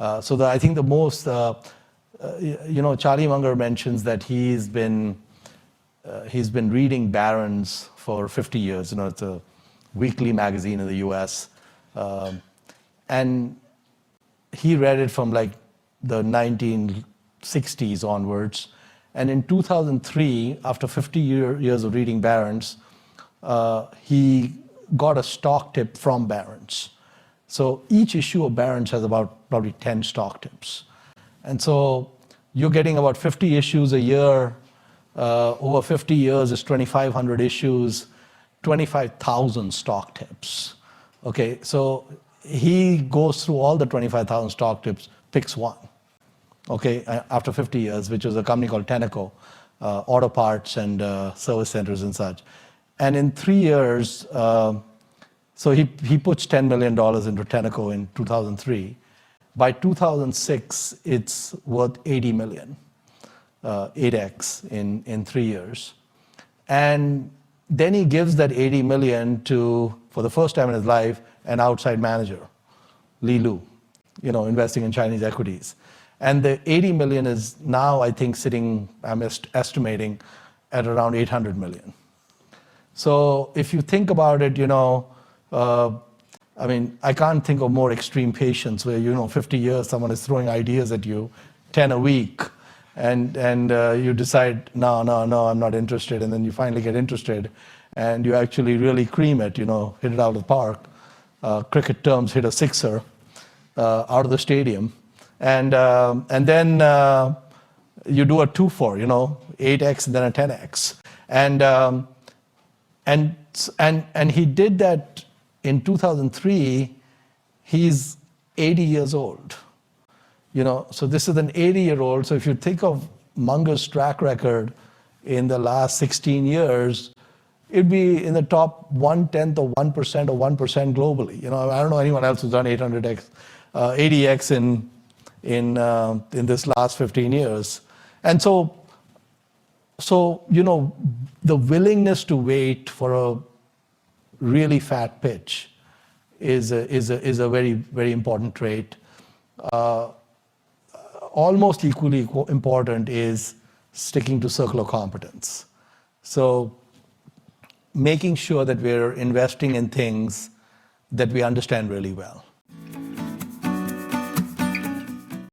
I think the most, Charlie Munger mentions that he's been reading Barron's for 50 years. It's a weekly magazine in the US. And he read it from like the 1960s onwards. And in 2003, after 50 years of reading Barron's, he got a stock tip from Barron's. So each issue of Barron's has about probably 10 stock tips. And so you're getting about 50 issues a year. Over 50 years is 2,500 issues, 25,000 stock tips. Okay, so he goes through all the 25,000 stock tips, picks one. Okay, after 50 years, which was a company called Tenneco, auto parts and service centers and such. And in 3 years, so he puts $10 million into Tenneco in 2003. By 2006, it's worth 80 million, 8x in 3 years. And then he gives that 80 million to, for the first time in his life, an outside manager, Li Lu, investing in Chinese equities. And the 80 million is now, I think, sitting, I'm estimating, at around 800 million. So if you think about it, I can't think of more extreme patients where, 50 years, someone is throwing ideas at you, 10 a week, and you decide, no, I'm not interested, and then you finally get interested, and you actually really cream it, hit it out of the park. Cricket terms, hit a sixer out of the stadium. And then you do a 2-for, 8x and then a 10x. And he did that in 2003. He's 80 years old. So this is an 80-year-old. So if you think of Munger's track record in the last 16 years, it'd be in the top 1/10 or 1% or 1% globally. I don't know anyone else who's done 800x, 80x in this last 15 years. And so the willingness to wait for a really fat pitch is a very, very important trait. Almost equally important is sticking to circle of competence. So making sure that we're investing in things that we understand really well.